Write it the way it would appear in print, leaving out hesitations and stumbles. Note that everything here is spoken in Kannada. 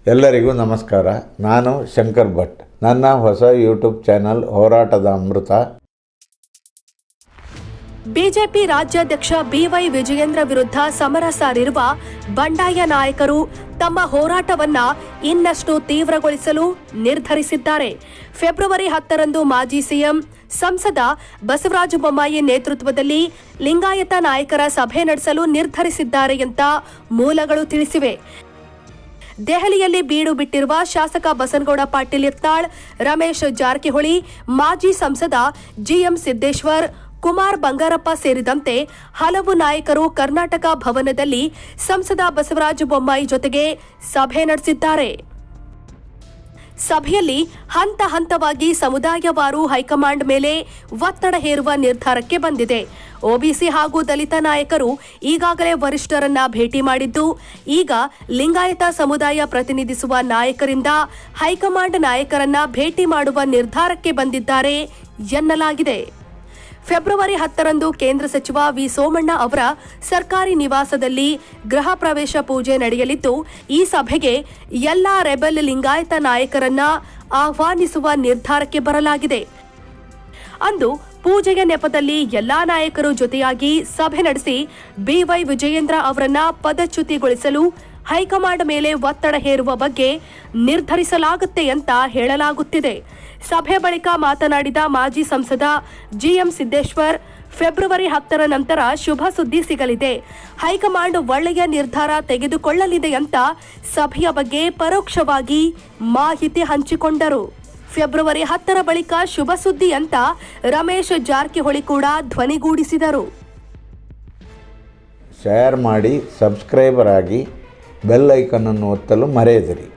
ಎಲ್ಲರಿಗೂ ನಮಸ್ಕಾರ. ನಾನು ಶಂಕರ್ ಭಟ್. ನನ್ನ ಹೊಸ ಯೂಟ್ಯೂಬ್ ಚಾನಲ್ ಹೋರಾಟದ ಅಮೃತ. ಬಿಜೆಪಿ ರಾಜ್ಯಾಧ್ಯಕ್ಷ ಬಿವೈ ವಿಜಯೇಂದ್ರ ವಿರುದ್ಧ ಸಮರ ಸಾರಿರುವ ಬಂಡಾಯ ನಾಯಕರು ತಮ್ಮ ಹೋರಾಟವನ್ನ ಇನ್ನಷ್ಟು ತೀವ್ರಗೊಳಿಸಲು ನಿರ್ಧರಿಸಿದ್ದಾರೆ. ಫೆಬ್ರವರಿ 10ರಂದು ಮಾಜಿ ಸಿಎಂ ಸಂಸದ ಬಸವರಾಜ ಬೊಮ್ಮಾಯಿ ನೇತೃತ್ವದಲ್ಲಿ ಲಿಂಗಾಯತ ನಾಯಕರ ಸಭೆ ನಡೆಸಲು ನಿರ್ಧರಿಸಿದ್ದಾರೆ ಅಂತ ಮೂಲಗಳು ತಿಳಿಸಿವೆ. ದೆಹಲಿಯಲ್ಲಿ ಬೀಡು ಬಿಟ್ಟಿರುವ ಶಾಸಕ ಬಸನಗೌಡ ಪಾಟೀಲ್ ಯತ್ನಾಳ್, ರಮೇಶ್ ಜಾರಕಿಹೊಳಿ, ಮಾಜಿ ಸಂಸದ ಜಿಎಂ ಸಿದ್ದೇಶ್ವರ್, ಕುಮಾರ್ ಬಂಗಾರಪ್ಪ ಸೇರಿದಂತೆ ಹಲವು ನಾಯಕರು ಕರ್ನಾಟಕ ಭವನದಲ್ಲಿ ಸಂಸದ ಬಸವರಾಜ ಬೊಮ್ಮಾಯಿ ಜೊತೆಗೆ ಸಭೆ ನಡೆಸಿದ್ದಾರೆ. ಸಭೆಯಲ್ಲಿ ಹಂತ ಹಂತವಾಗಿ ಸಮುದಾಯವಾರು ಹೈಕಮಾಂಡ್ ಮೇಲೆ ಒತ್ತಡ ಹೇರುವ ನಿರ್ಧಾರಕ್ಕೆ ಬಂದಿದೆ. ಒಬಿಸಿ ಹಾಗೂ ದಲಿತ ನಾಯಕರು ಈಗಾಗಲೇ ವರಿಷ್ಠರನ್ನ ಭೇಟಿ ಮಾಡಿದ್ದು, ಈಗ ಲಿಂಗಾಯತ ಸಮುದಾಯ ಪ್ರತಿನಿಧಿಸುವ ನಾಯಕರಿಂದ ಹೈಕಮಾಂಡ್ ನಾಯಕರನ್ನ ಭೇಟಿ ಮಾಡುವ ನಿರ್ಧಾರಕ್ಕೆ ಬಂದಿದ್ದಾರೆ ಎನ್ನಲಾಗಿದೆ. ಫೆಬ್ರವರಿ 10ರಂದು ಕೇಂದ್ರ ಸಚಿವ ವಿ ಸೋಮಣ್ಣ ಅವರ ಸರ್ಕಾರಿ ನಿವಾಸದಲ್ಲಿ ಗೃಹ ಪ್ರವೇಶ ಪೂಜೆ ನಡೆಯಲಿದ್ದು, ಈ ಸಭೆಗೆ ಎಲ್ಲಾ ರೆಬೆಲ್ ಲಿಂಗಾಯತ ನಾಯಕರನ್ನ ಆಹ್ವಾನಿಸುವ ನಿರ್ಧಾರಕ್ಕೆ ಬರಲಾಗಿದೆ. ಅಂದು ಪೂಜೆಯ ನೆಪದಲ್ಲಿ ಎಲ್ಲಾ ನಾಯಕರು ಜೊತೆಯಾಗಿ ಸಭೆ ನಡೆಸಿ ಬಿವೈ ವಿಜಯೇಂದ್ರ ಅವರನ್ನ ಪದಚ್ಯುತಿಗೊಳಿಸಲು ಹೈಕಮಾಂಡ್ ಮೇಲೆ ಒತ್ತಡ ಹೇರುವ ಬಗ್ಗೆ ನಿರ್ಧರಿಸಲಾಗುತ್ತೆ ಅಂತ ಹೇಳಲಾಗುತ್ತಿದೆ. ಸಭೆ ಬಳಿಕ ಮಾತನಾಡಿದ ಮಾಜಿ ಸಂಸದ ಜಿಎಂ ಸಿದ್ದೇಶ್ವರ್, ಫೆಬ್ರವರಿ 10ರ ನಂತರ ಶುಭ ಸುದ್ದಿ ಸಿಗಲಿದೆ. ಹೈಕಮಾಂಡ್ ಒಳ್ಳೆಯ ನಿರ್ಧಾರ ತೆಗೆದುಕೊಳ್ಳಲಿದೆ ಅಂತ ಸಭೆಯ ಬಗ್ಗೆ ಪರೋಕ್ಷವಾಗಿ ಮಾಹಿತಿ ಹಂಚಿಕೊಂಡರು. ಫೆಬ್ರವರಿ 10ರ ಬಳಿಕ ಶುಭ ಸುದ್ದಿ ಅಂತ ರಮೇಶ್ ಜಾರಕಿಹೊಳಿ ಕೂಡ ಧ್ವನಿಗೂಡಿಸಿದರು. ಶೇರ್ ಮಾಡಿ, ಸಬ್ಸ್ಕ್ರೈಬರ್ ಆಗಿ, ಬೆಲ್ ಐಕನ್ ಅನ್ನು ಒತ್ತಲು ಮರೆಯದಿರಿ.